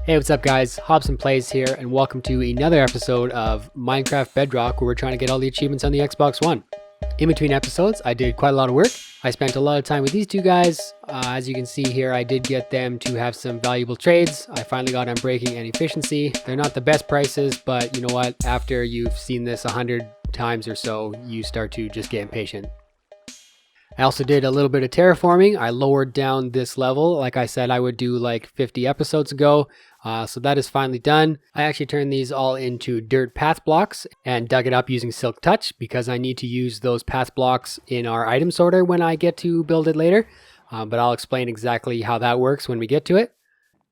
Hey, what's up guys? HobsonPlays here, and welcome to another episode of Minecraft Bedrock, where we're trying to get all the achievements on the Xbox One. In between episodes, I did quite a lot of work. I spent a lot of time with these two guys. As you can see here, I did get them to have some valuable trades. I finally got Unbreaking and Efficiency. They're not the best prices, but you know what? After you've seen this 100 times or so, you start to just get impatient. I also did a little bit of terraforming. I lowered down this level like I said I would do like 50 episodes ago. So that is finally done. I actually turned these all into dirt path blocks and dug it up using Silk Touch because I need to use those path blocks in our item sorter when I get to build it later. But I'll explain exactly how that works when we get to it.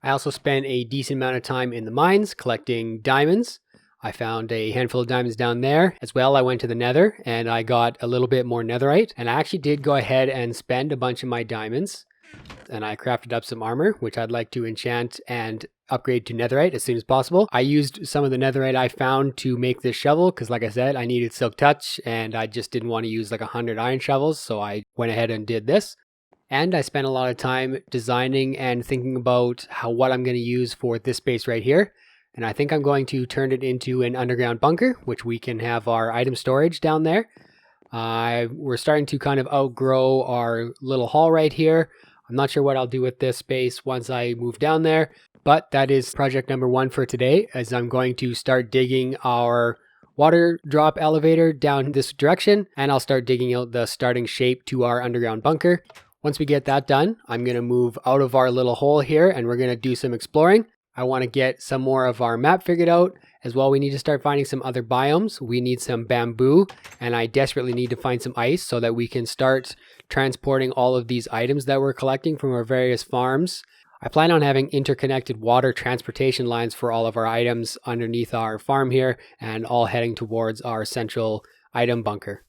I also spent a decent amount of time in the mines collecting diamonds. I found a handful of diamonds down there. As well, I went to the nether and I got a little bit more netherite. And I actually did go ahead and spend a bunch of my diamonds. And I crafted up some armor, which I'd like to enchant and upgrade to netherite as soon as possible. I used some of the netherite I found to make this shovel because like I said, I needed Silk Touch and I just didn't want to use like 100 iron shovels. So I went ahead and did this. And I spent a lot of time designing and thinking about what I'm going to use for this space right here. And I think I'm going to turn it into an underground bunker, which we can have our item storage down there. We're starting to kind of outgrow our little hall right here. I'm not sure what I'll do with this space once I move down there, but that is project number one for today, as I'm going to start digging our water drop elevator down this direction, and I'll start digging out the starting shape to our underground bunker. Once we get that done, I'm going to move out of our little hole here and we're going to do some exploring. I want to get some more of our map figured out. As well, we need to start finding some other biomes. We need some bamboo, and I desperately need to find some ice so that we can start transporting all of these items that we're collecting from our various farms. I plan on having interconnected water transportation lines for all of our items underneath our farm here, and all heading towards our central item bunker.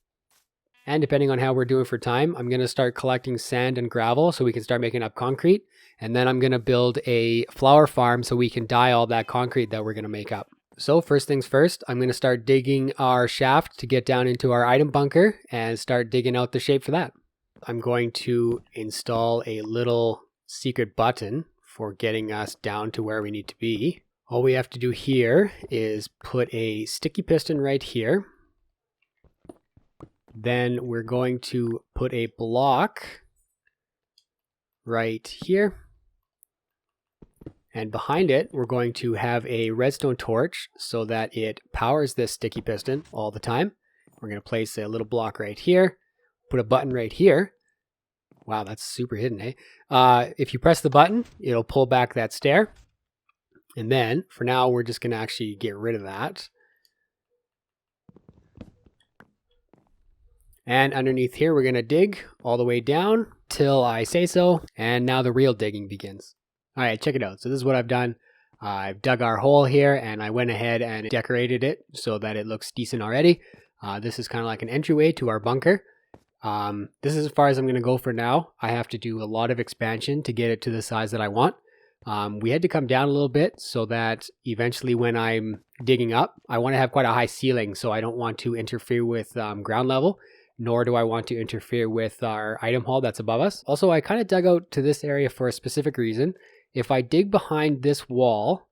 And depending on how we're doing for time, I'm going to start collecting sand and gravel so we can start making up concrete. And then I'm going to build a flower farm so we can dye all that concrete that we're going to make up. So first things first, I'm going to start digging our shaft to get down into our item bunker and start digging out the shape for that. I'm going to install a little secret button for getting us down to where we need to be. All we have to do here is put a sticky piston right here. Then we're going to put a block right here. And behind it, we're going to have a redstone torch so that it powers this sticky piston all the time. We're going to place a little block right here, put a button right here. Wow, that's super hidden, eh? If you press the button, it'll pull back that stair. And then, for now, we're just going to actually get rid of that. And underneath here, we're going to dig all the way down till I say so. And now the real digging begins. All right, check it out. So this is what I've done. I've dug our hole here and I went ahead and decorated it so that it looks decent already. This is kind of like an entryway to our bunker. This is as far as I'm going to go for now. I have to do a lot of expansion to get it to the size that I want. We had to come down a little bit so that eventually when I'm digging up, I want to have quite a high ceiling, so I don't want to interfere with ground level, nor do I want to interfere with our item hall that's above us. Also, I kind of dug out to this area for a specific reason. If I dig behind this wall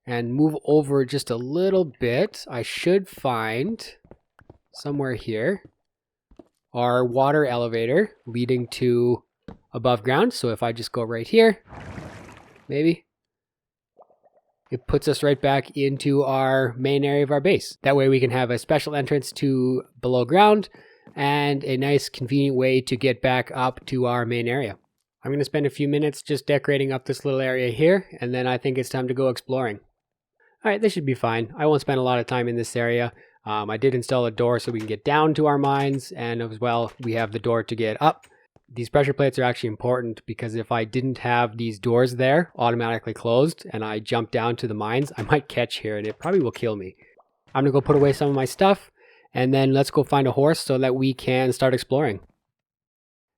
and move over just a little bit, I should find somewhere here our water elevator leading to above ground. So if I just go right here, maybe, it puts us right back into our main area of our base. That way we can have a special entrance to below ground and a nice convenient way to get back up to our main area. I'm going to spend a few minutes just decorating up this little area here, and then I think it's time to go exploring. All right, this should be fine. I won't spend a lot of time in this area. I did install a door so we can get down to our mines, and as well, we have the door to get up. These pressure plates are actually important because if I didn't have these doors there automatically closed and I jump down to the mines, I might catch here and it probably will kill me. I'm going to go put away some of my stuff, and then let's go find a horse so that we can start exploring.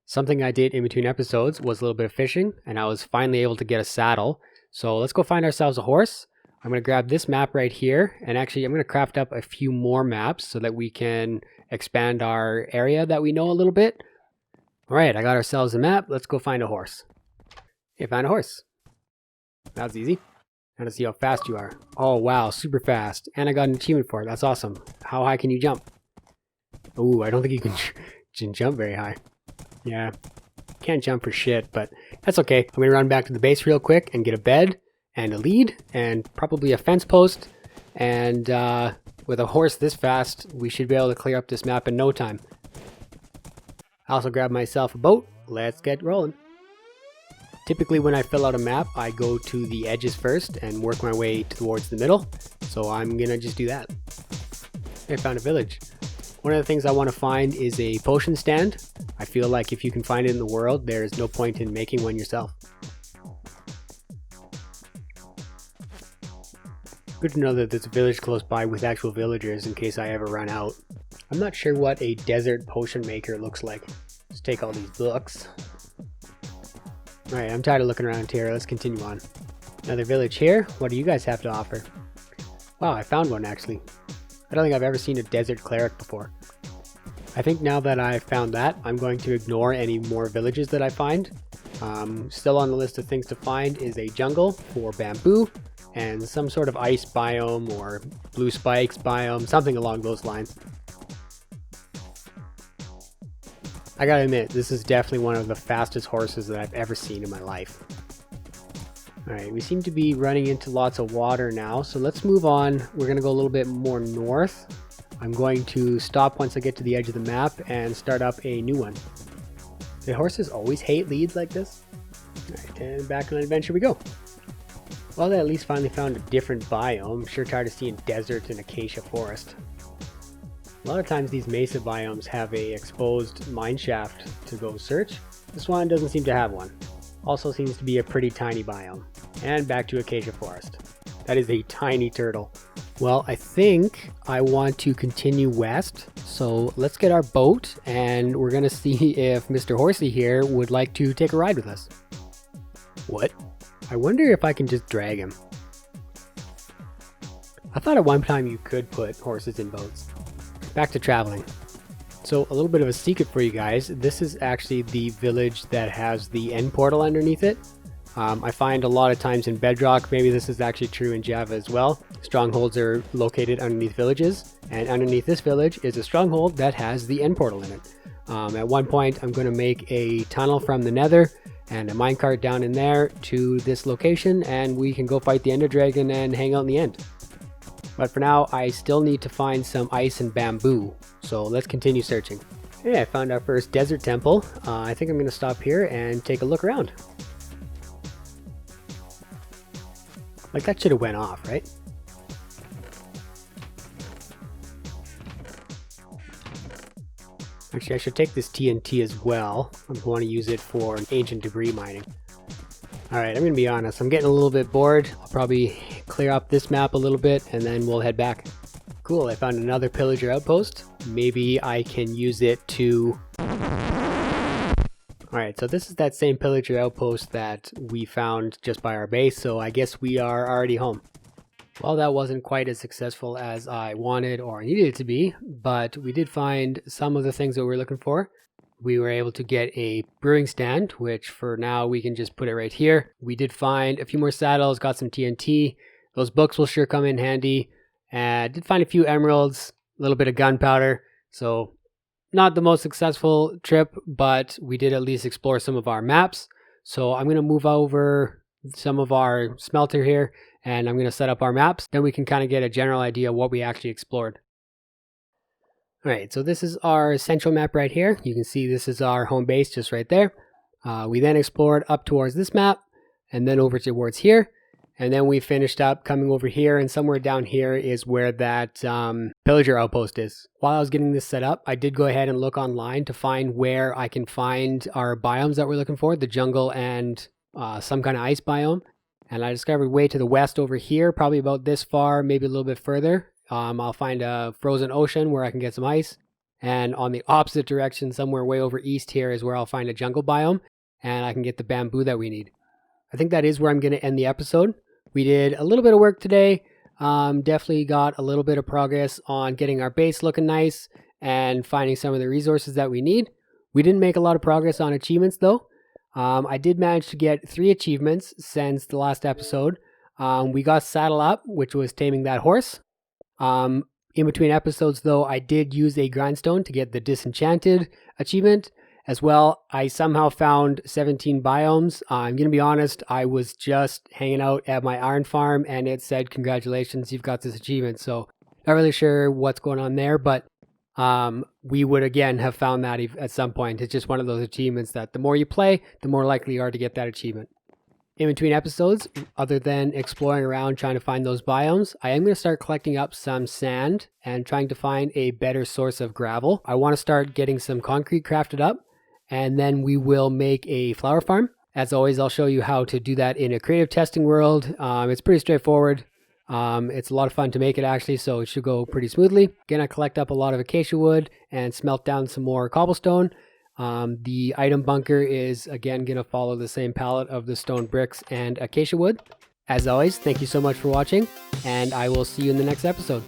Something I did in between episodes was a little bit of fishing, and I was finally able to get a saddle. So let's go find ourselves a horse. I'm going to grab this map right here, and actually I'm going to craft up a few more maps so that we can expand our area that we know a little bit. All right, I got ourselves a map. Let's go find a horse. Hey, found a horse. That was easy. Now to see how fast you are. Oh wow, super fast. And I got an achievement for it. That's awesome. How high can you jump? Ooh, I don't think you can jump very high. Yeah, can't jump for shit, but that's okay. I'm gonna run back to the base real quick and get a bed and a lead and probably a fence post. And with a horse this fast, we should be able to clear up this map in no time. I also grabbed myself a boat. Let's get rolling. Typically when I fill out a map, I go to the edges first and work my way towards the middle. So I'm gonna just do that. I found a village. One of the things I want to find is a potion stand. I feel like if you can find it in the world, there's no point in making one yourself. Good to know that there's a village close by with actual villagers in case I ever run out. I'm not sure what a desert potion maker looks like. Let's take all these books. Alright, I'm tired of looking around here. Let's continue on. Another village here. What do you guys have to offer? Wow, I found one actually. I don't think I've ever seen a desert cleric before. I think now that I've found that, I'm going to ignore any more villages that I find. Still on the list of things to find is a jungle for bamboo and some sort of ice biome or blue spikes biome, something along those lines. I gotta admit, this is definitely one of the fastest horses that I've ever seen in my life. Alright, we seem to be running into lots of water now, so let's move on. We're gonna go a little bit more north. I'm going to stop once I get to the edge of the map and start up a new one. Do horses always hate leads like this? Alright, and back on an adventure we go. Well, I at least finally found a different biome. I'm sure tired of seeing desert and acacia forest. A lot of times these mesa biomes have a exposed mine shaft to go search. This one doesn't seem to have one. Also seems to be a pretty tiny biome. And back to acacia forest. That is a tiny turtle. Well, I think I want to continue west. So let's get our boat and we're gonna see if Mr. Horsey here would like to take a ride with us. What? I wonder if I can just drag him. I thought at one time you could put horses in boats. Back to traveling. So a little bit of a secret for you guys. This is actually the village that has the end portal underneath it. I find a lot of times in Bedrock, maybe this is actually true in Java as well, strongholds are located underneath villages, and underneath this village is a stronghold that has the end portal in it. At one point I'm going to make a tunnel from the nether and a minecart down in there to this location, and we can go fight the ender dragon and hang out in the end. But for now, I still need to find some ice and bamboo, so let's continue searching. Hey, I found our first desert temple. I think I'm going to stop here and take a look around. Like, that should have went off, right? Actually, I should take this TNT as well. I'm going to use it for ancient debris mining. Alright, I'm going to be honest. I'm getting a little bit bored. I'll probably clear up this map a little bit and then we'll head back. Cool, I found another pillager outpost. Maybe I can use it to... Alright, so this is that same pillager outpost that we found just by our base, so I guess we are already home. Well, that wasn't quite as successful as I wanted or needed it to be, but we did find some of the things that we were looking for. We were able to get a brewing stand, which for now we can just put it right here. We did find a few more saddles, got some TNT. Those books will sure come in handy. And did find a few emeralds, a little bit of gunpowder. So not the most successful trip, but we did at least explore some of our maps. So I'm going to move over some of our smelter here and I'm going to set up our maps. Then we can kind of get a general idea of what we actually explored. Alright, so this is our central map right here. You can see this is our home base just right there. We then explored up towards this map and then over towards here. And then we finished up coming over here, and somewhere down here is where that pillager outpost is. While I was getting this set up, I did go ahead and look online to find where I can find our biomes that we're looking for, the jungle and some kind of ice biome. And I discovered way to the west over here, probably about this far, maybe a little bit further. I'll find a frozen ocean where I can get some ice. And on the opposite direction, somewhere way over east here is where I'll find a jungle biome and I can get the bamboo that we need. I think that is where I'm going to end the episode. We did a little bit of work today. Definitely got a little bit of progress on getting our base looking nice and finding some of the resources that we need. We didn't make a lot of progress on achievements though. I did manage to get 3 achievements since the last episode. We got Saddle Up, which was taming that horse. In between episodes, though, I did use a grindstone to get the Disenchanted achievement. As well, I somehow found 17 biomes. I'm going to be honest, I was just hanging out at my iron farm and it said, congratulations, you've got this achievement. So not really sure what's going on there, but we would again have found that at some point. It's just one of those achievements that the more you play, the more likely you are to get that achievement. In between episodes, other than exploring around trying to find those biomes, I am going to start collecting up some sand and trying to find a better source of gravel. I want to start getting some concrete crafted up, and then we will make a flower farm. As always, I'll show you how to do that in a creative testing world. It's pretty straightforward. It's a lot of fun to make it actually, so it should go pretty smoothly. Gonna collect up a lot of acacia wood and smelt down some more cobblestone. The item bunker is again gonna follow the same palette of the stone bricks and acacia wood. As always, thank you so much for watching, and I will see you in the next episode.